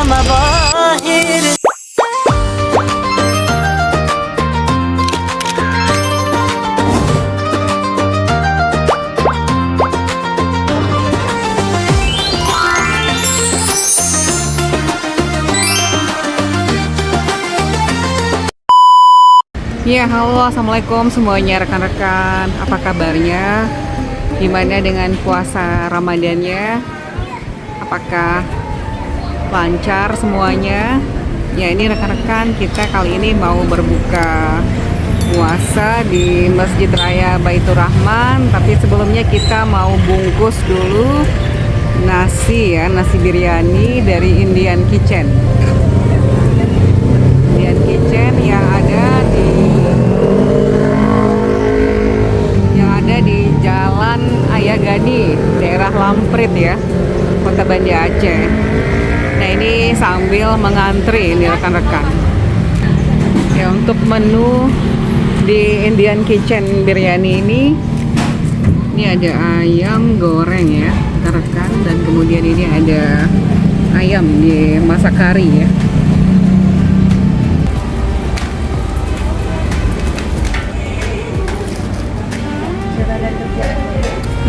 المظاهر. Ya, halo, assalamualaikum semuanya rekan-rekan. Apa kabarnya? Gimana dengan puasa Ramadannya? Apakah lancar semuanya? Ya, ini rekan-rekan, kita kali ini mau berbuka puasa di Masjid Raya Baitur Rahman. Tapi sebelumnya kita mau bungkus dulu nasi ya, nasi biryani dari Indian Kitchen. Indian Kitchen yang ada di Jalan Ayagani, daerah Lamprit ya, Kota Banda Aceh. Nah, ini sambil mengantri ini rekan-rekan. Ya, untuk menu di Indian Kitchen biryani ini ada ayam goreng ya, rekan-rekan, dan kemudian ini ada ayam dimasak kari ya.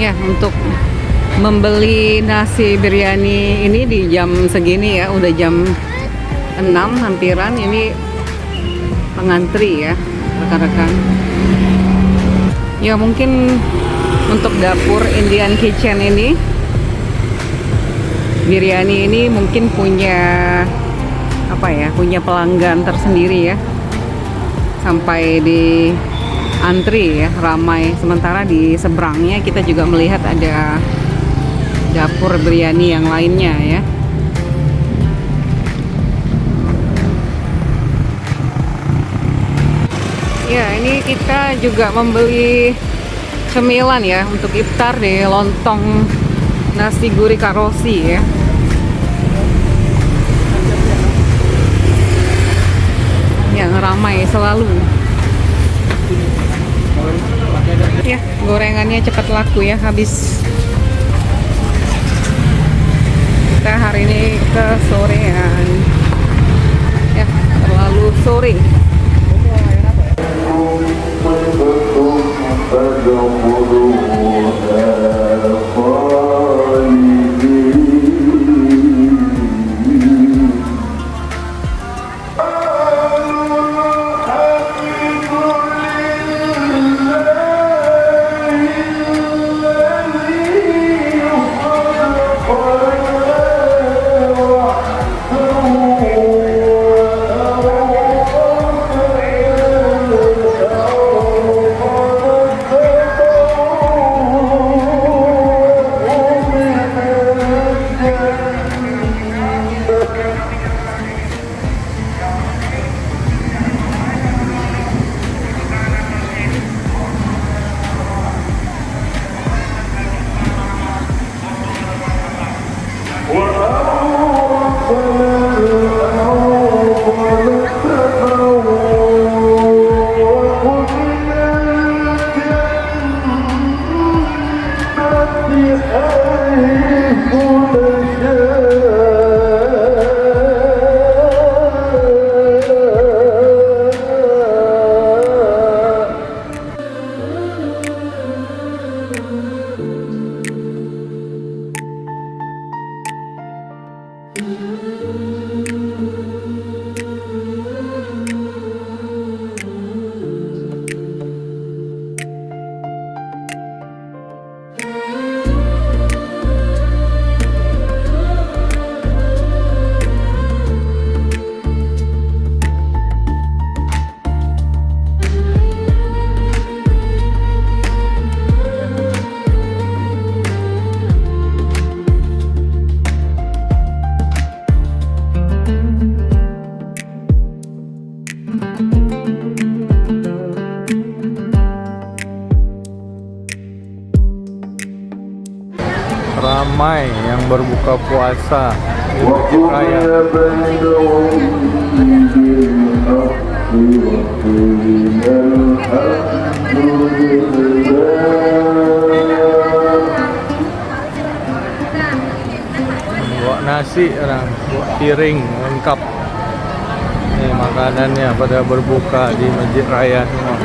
Ya, untuk membeli nasi biryani ini di jam segini ya, udah jam 6 hampiran, ini pengantri ya rekan-rekan. Ya, mungkin untuk dapur Indian Kitchen ini, biryani ini mungkin punya punya pelanggan tersendiri ya, sampai di antri ya, ramai. Sementara di seberangnya kita juga melihat ada dapur biryani yang lainnya ya. Ya, ini kita juga membeli cemilan ya untuk iftar di lontong nasi gurih karosi ya. Yang ramai selalu. Ya, gorengannya cepat laku ya, habis. Kita hari ini ke sorean ya, terlalu sore. Ramai yang berbuka puasa di Masjid Raya. Bawa nasi orang, bawa piring lengkap. Nih makanannya pada berbuka di Masjid Raya semua.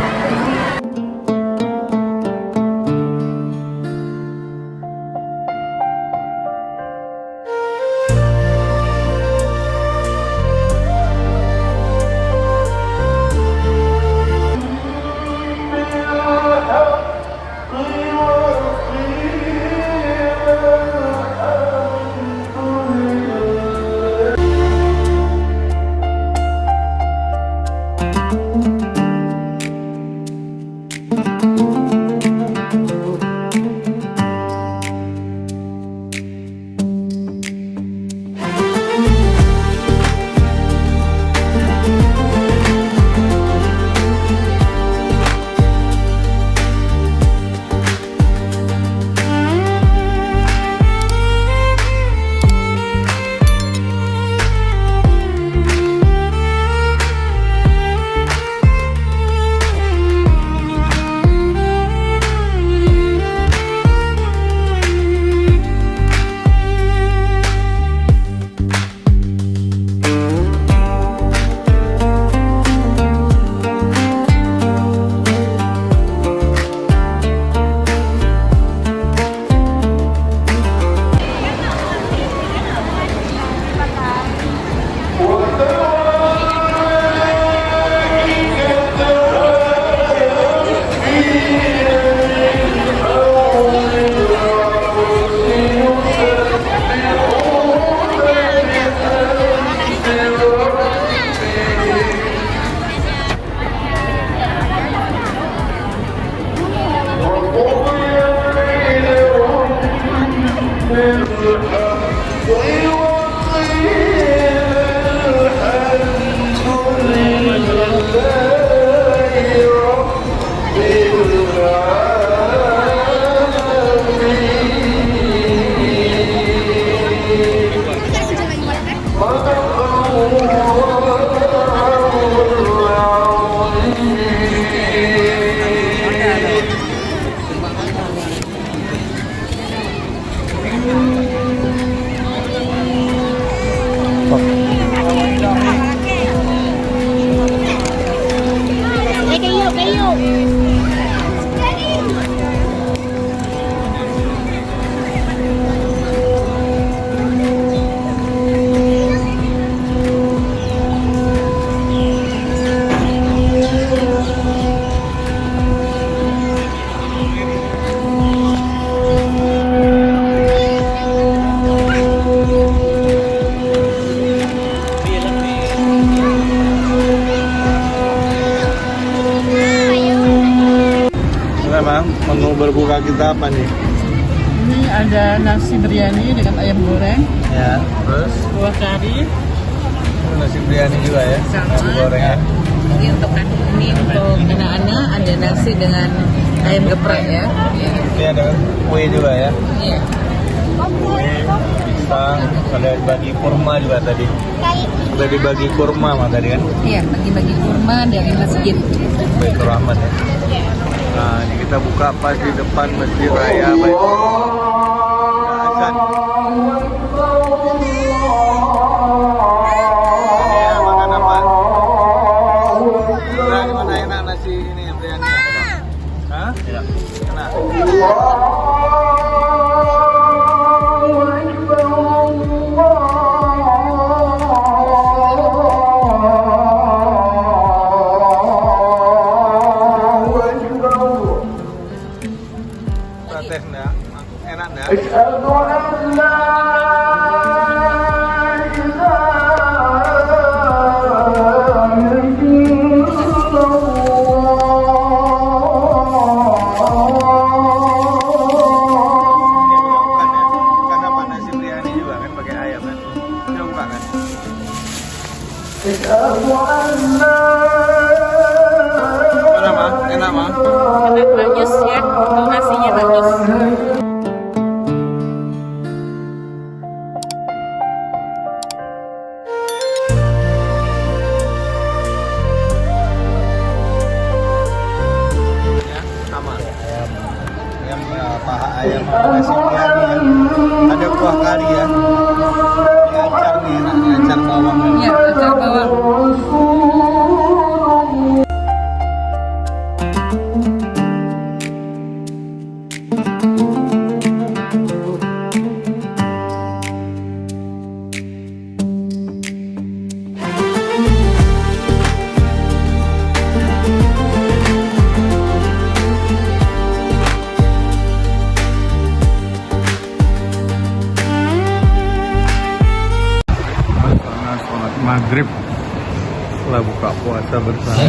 Menu berbuka kita apa nih? Ini ada nasi biryani dengan ayam goreng, Ya, terus kuah kari, nasi biryani juga ya, sama nasi goreng ya. ini untuk anak-anak ada nasi dengan ayam geprek ya. Ini ada kue juga ya, Iya. kue, pisang, ada bagi kurma juga tadi. Udah dibagi kurma mah tadi kan? Iya, bagi-bagi kurma dari masjid. Baitur Rahman ya. Nah, ini kita buka pas di depan Masjid Raya Baitur. Azan. Ini ya, makan apa? Nah, gimana enak nasi ini yang biryani? Hah? Iya. Enak. Teh enggak? Enak enggak? Bukan apa nasi biryani juga kan pakai ayam kan? Coba buka kan? Gimana mah? Enak mah? Enak, bagus ya, untuk nasinya bagus. Sama ayam, paha ayam sama nasi biryani ya. Ada kuah kari ya. Ini acar nih, enaknya setelah buka puasa bersama.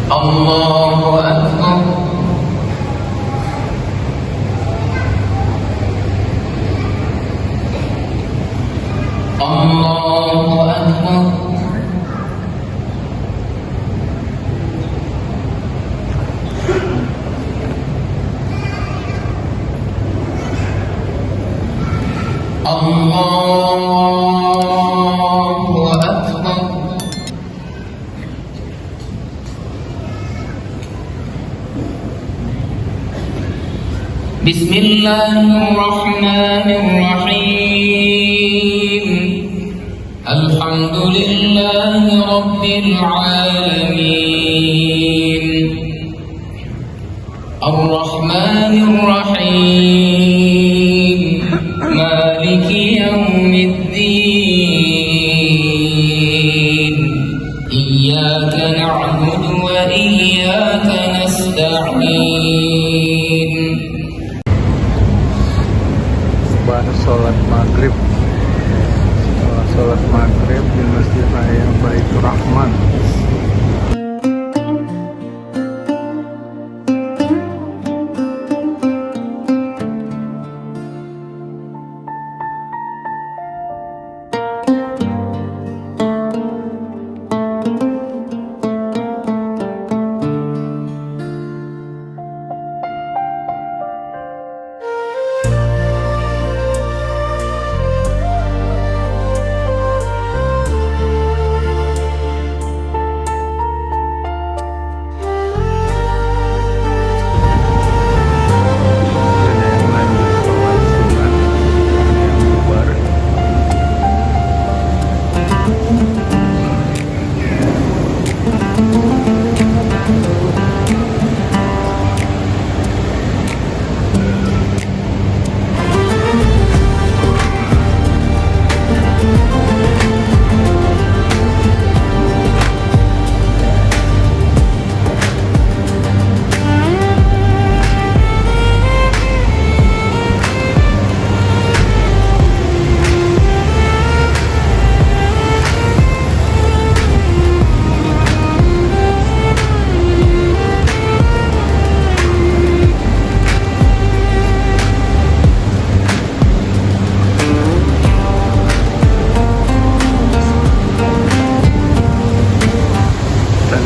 Allahu Akbar. Allahu Akbar. Allahu Akbar. Bismillahirrahmanirrahim. Alhamdulillahi Rabbil alamin. Ar-Rahmanir Rahim. Maliki yaumiddin. Iyyaka na'budu wa iyyaka nasta'in. Sholat maghrib, sholat maghrib di Masjid Raya Baitur Rahman.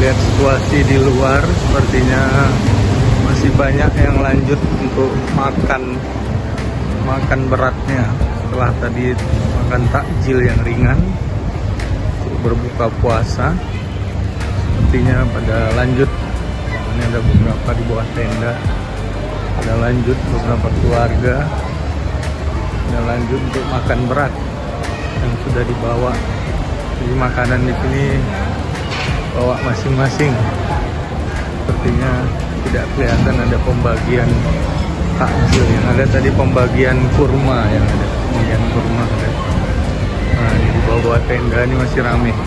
Lihat situasi di luar, sepertinya masih banyak yang lanjut untuk makan beratnya setelah tadi makan takjil yang ringan untuk berbuka puasa. Sepertinya pada lanjut, ini ada beberapa di bawah tenda, ada lanjut beberapa keluarga, ada lanjut untuk makan berat yang sudah dibawa. Jadi makanan di sini bawa masing-masing. Sepertinya tidak kelihatan ada pembagian takjil, yang ada tadi pembagian kurma, yang ada pembagian kurma. Nah, ini di bawah tenda ini masih ramai. Nah,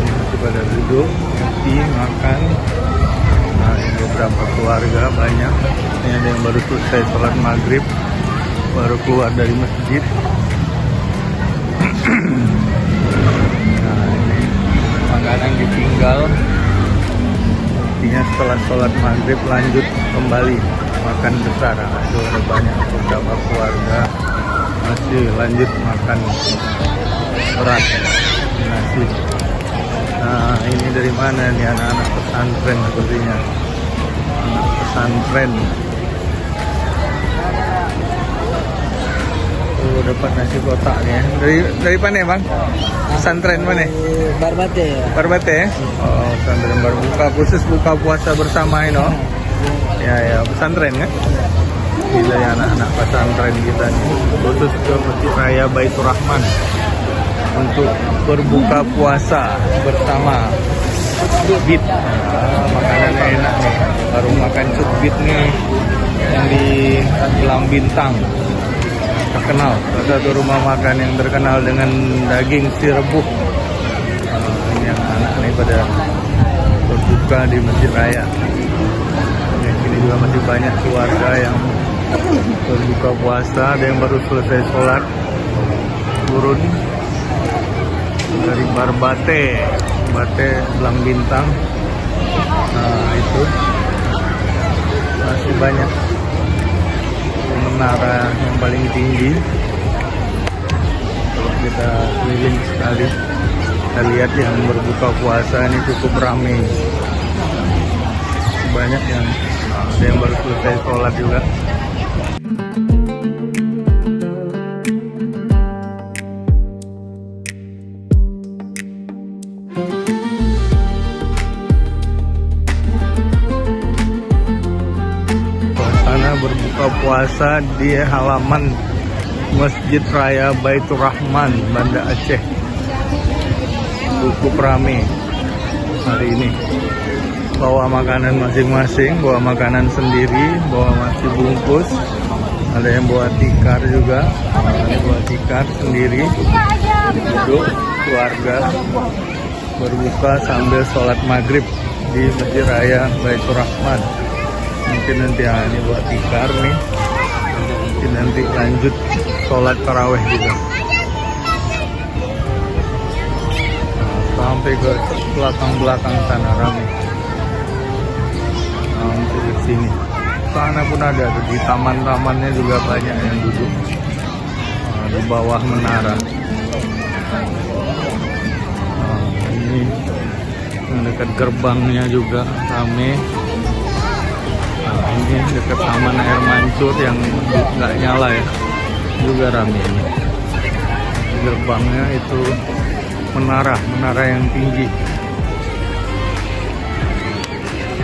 ini masih pada duduk, ngopi, makan. Nah, ini beberapa keluarga banyak. Ini ada yang baru selesai sholat maghrib, baru keluar dari masjid. Nah, ini makanan ditinggal. Artinya setelah sholat maghrib lanjut kembali makan besar. Itu ada banyak beberapa keluarga masih lanjut makan berat nasi. Nah, ini dari mana nih anak-anak pesantren sepertinya. Anak pesantren. Dapat nasi kotak nih ya. Dari mana ya, Bang? Pesantren mana? Barbate. Barbate ya? Oh, pesantren baru buka, khusus buka puasa bersama ini. Ya, pesantren kan? Gila ya anak-anak pesantren kita nih. Khusus ke Masjid Raya Baitur Rahman untuk berbuka puasa bersama. cukbit. Makanannya enak nih. Baru makan cukbit nih yang di Gelang Bintang. Terkenal, salah satu rumah makan yang terkenal dengan daging si rebus. Ini yang anak nih pada berbuka di Masjid Raya. Ini juga masih banyak keluarga yang berbuka puasa. Ada yang baru selesai sholat turun dari Barbate Gelang Bintang. Nah itu masih banyak. Menara yang paling tinggi, kalau kita keliling sekali, kita lihat yang berbuka puasa ini cukup ramai. Banyak yang ada yang baru selesai sholat juga. Berbuka puasa di halaman Masjid Raya Baitur Rahman, Banda Aceh. Cukup ramai hari ini. Bawa makanan masing-masing, bawa makanan sendiri, bawa nasi bungkus. Ada yang bawa tikar juga, ada yang bawa tikar sendiri. Duduk keluarga berbuka sambil sholat maghrib di Masjid Raya Baitur Rahman. Mungkin nanti ini buat tikar nih, mungkin nanti lanjut sholat taraweh juga. Sampai ke belakang sana ramai, sampai ke sini. Sana pun ada, di taman-tamannya juga banyak yang duduk di bawah menara. Ini dekat gerbangnya juga ramai. Ini dekat taman air mancur yang nggak nyala ya, juga ramai ini. Gerbangnya itu menara yang tinggi.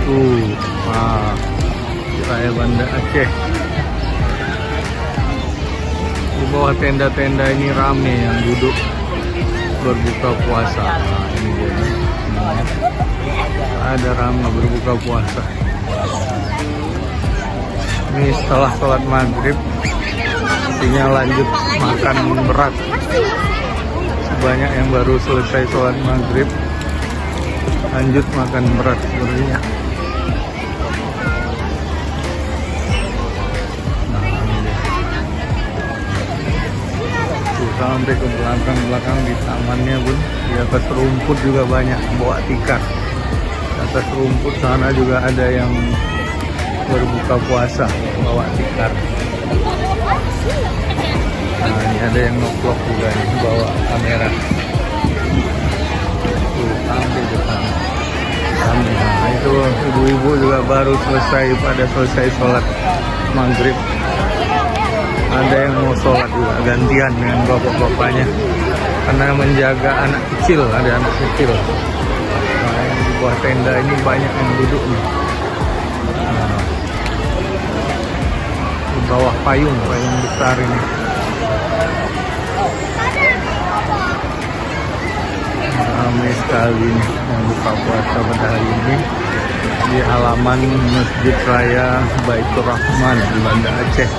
Tuh, Raya Banda Aceh. Di bawah tenda-tenda ini ramai yang duduk berbuka puasa. Nah, ini dia. Ada ramai berbuka puasa. Ini setelah sholat maghrib, artinya lanjut makan berat. Banyak yang baru selesai sholat maghrib, lanjut makan berat sebenarnya. Nah, ini dia. Tuh, sampai ke belakang di tamannya pun, di atas rumput juga banyak bawa tikar. Di atas rumput sana juga ada yang berbuka puasa bawa tikar. Nah, ini ada yang nge-vlog juga nih, bawa kamera. Tuh, sampai ke sana. Nah, itu ibu-ibu juga baru selesai sholat maghrib. Ada yang mau sholat juga gantian dengan bapak-bapaknya, karena menjaga anak kecil, ada anak kecil. Nah, di bawah tenda ini banyak yang duduk nih. Bawah payung besar ini. Ramai sekali nih yang buka puasa pada hari ini di halaman Masjid Raya Baitur Rahman di Banda Aceh.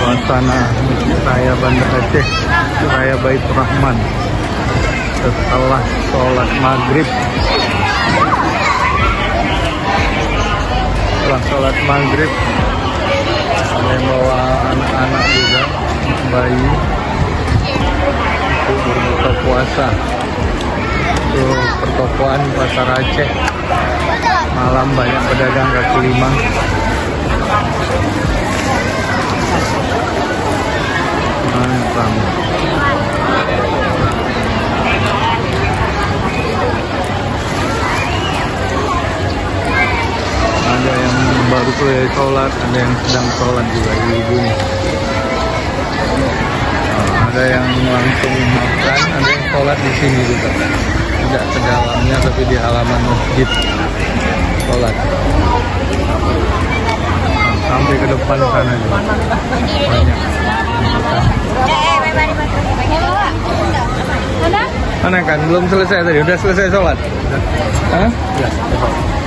Suasana Masjid Raya Banda Aceh, Raya Baitur Rahman setelah sholat maghrib. Setelah sholat maghrib, ada yang bawa anak-anak juga, bayi, untuk berbuka puasa. Itu pertokoan Pasar Aceh. Malam banyak pedagang kaki lima. Ada yang baru selesai sholat, ada yang sedang sholat juga ibu ini. Ada yang langsung makan, ada yang sholat di sini juga, tidak ke dalamnya tapi di halaman masjid sholat. Sampai ke depan sana juga banyak. Mana kan belum selesai tadi, udah selesai sholat? Hah?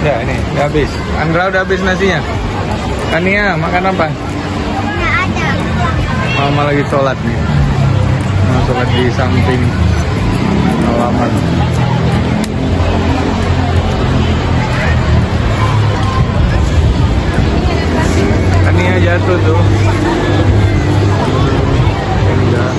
Ya ini udah habis. Andra udah habis nasinya. Kania makan apa? Mama lagi sholat nih. Mama sholat di samping halaman. Kania jatuh tuh. Enggak.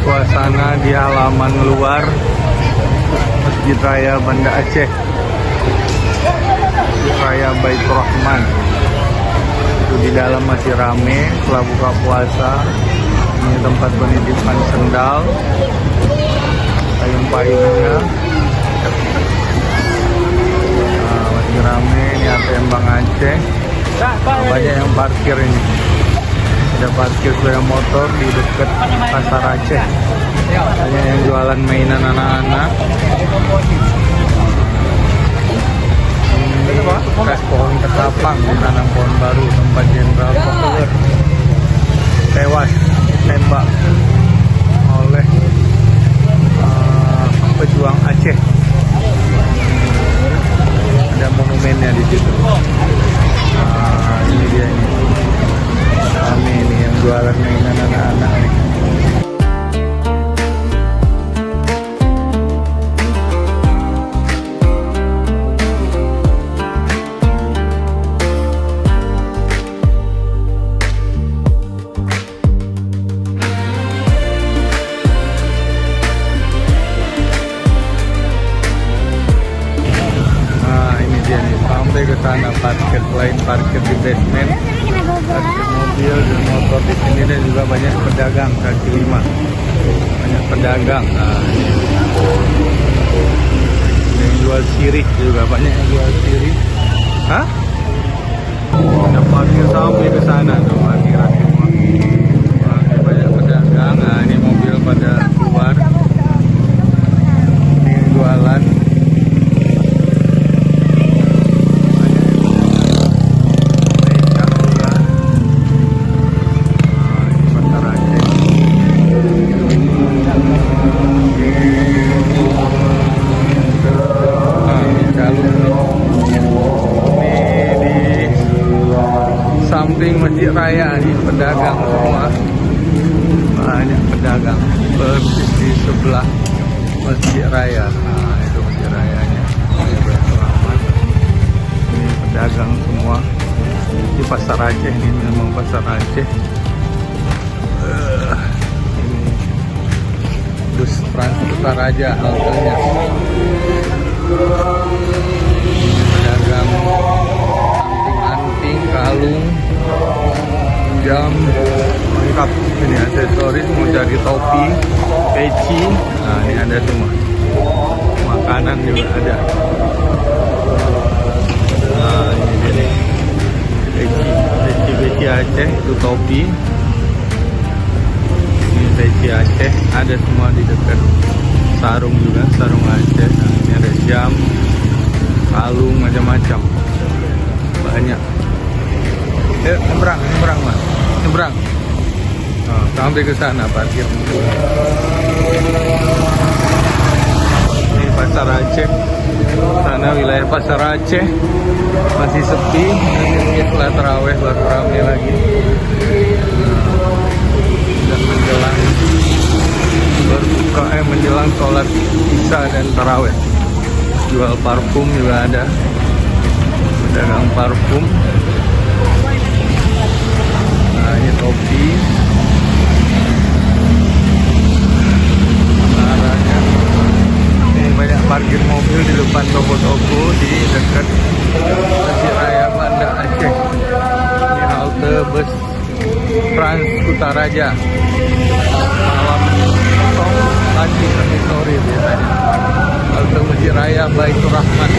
Suasana di halaman luar Masjid Raya Banda Aceh, Masjid Raya Baitur Rahman. Itu di dalam masih rame setelah buka puasa. Ini tempat penitipan sendal, payung-payungnya. Nah, masih rame. Ini ATM Bank Aceh. Banyak yang parkir ini. Ada parkir sepeda motor di dekat Pasar Aceh. Banyak yang jualan mainan anak-anak. Ini bekas pohon ketapang, menanam pohon baru tempat Jenderal Populer tewas tembak oleh pejuang Aceh. Ada monumennya di situ. Ini dia ini. Kami ini yang jualan mainan anak-anak nih. Sampai ke sana parkir, selain parkir di basement, parkir mobil dan motor di sini, dan juga banyak pedagang kaki lima, banyak pedagang. Nah, ini yang jual sirih juga banyak yang jual sirih. Hah? Ada parkir sampai ke sana tuh parkiran. Nah, banyak pedagang. Nah, ini mobil pada keluar. Ini yang jualan. Samping Masjid Raya nih, pedagang semua, banyak pedagang persis di sebelah Masjid Raya. Nah, itu Masjid Rayanya. Ini pedagang semua di Pasar Aceh. Ini memang Pasar Aceh. Ini bus Transutaraja haltenya. Pedagang anting, kalung, jam, lengkap. Ini aksesoris, mau cari topi, peci. Nah, ini ada semua. Makanan juga ada. Nah, ini dia nih. Peci Aceh, itu topi. Ini peci Aceh, ada semua di dekat. Sarung juga, sarung Aceh. Nah, ini ada jam, kalung, macam-macam. Banyak. Nyebrang mas, nyebrang. Oh, sampai ke sana parkir. Ini Pasar Aceh. Sana wilayah Pasar Aceh masih sepi. Nanti setelah taraweh baru ramai lagi. Dan menjelang berbuka, menjelang sholat isya dan taraweh. Jual parfum juga ada. Pedagang parfum. Nah, ini topi. parkir mobil di depan toko-toko di dekat Masjid Raya Banda Aceh. Ini halte bus Trans Kutaraja. Malam kosong pagi sampai sore biasanya. Halte Masjid Raya Baitur Rahman.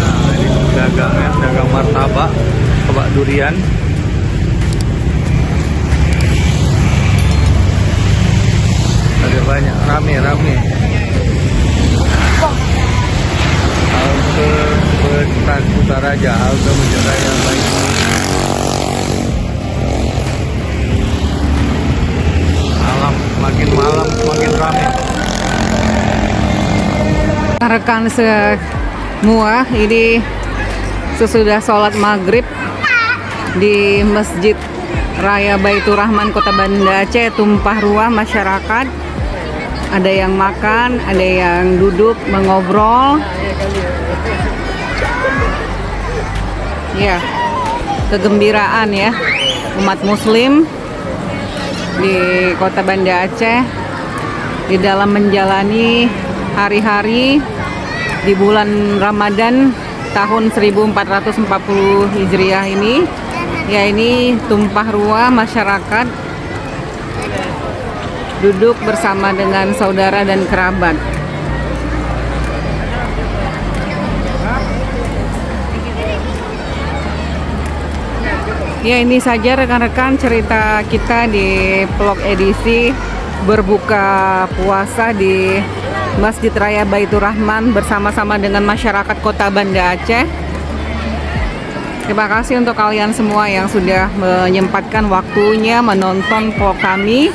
Nah, ini dagang ya, dagang martabak, kebak durian. Ada banyak, rame-rame. Halte bus Trans Kutaraja, halte Masjid Raya Baitur Rahman. Malam semakin ramai. Rekan semua, ini sesudah sholat maghrib di Masjid Raya Baitur Rahman Kota Banda Aceh, tumpah ruah masyarakat. Ada yang makan, ada yang duduk mengobrol. Ya, kegembiraan ya umat muslim di Kota Banda Aceh di dalam menjalani hari-hari di bulan Ramadan tahun 1440 Hijriah ini. Ya, ini tumpah ruah masyarakat duduk bersama dengan saudara dan kerabat. Ya, ini saja rekan-rekan cerita kita di vlog edisi berbuka puasa di Masjid Raya Baitur Rahman bersama-sama dengan masyarakat Kota Banda Aceh. Terima kasih untuk kalian semua yang sudah menyempatkan waktunya menonton vlog kami.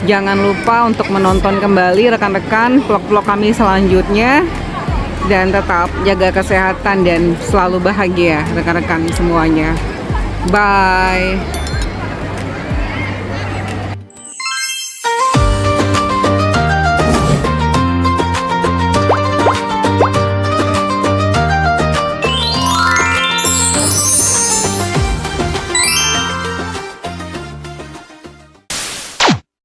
Jangan lupa untuk menonton kembali rekan-rekan vlog-vlog kami selanjutnya. Dan tetap jaga kesehatan dan selalu bahagia rekan-rekan semuanya. Bye.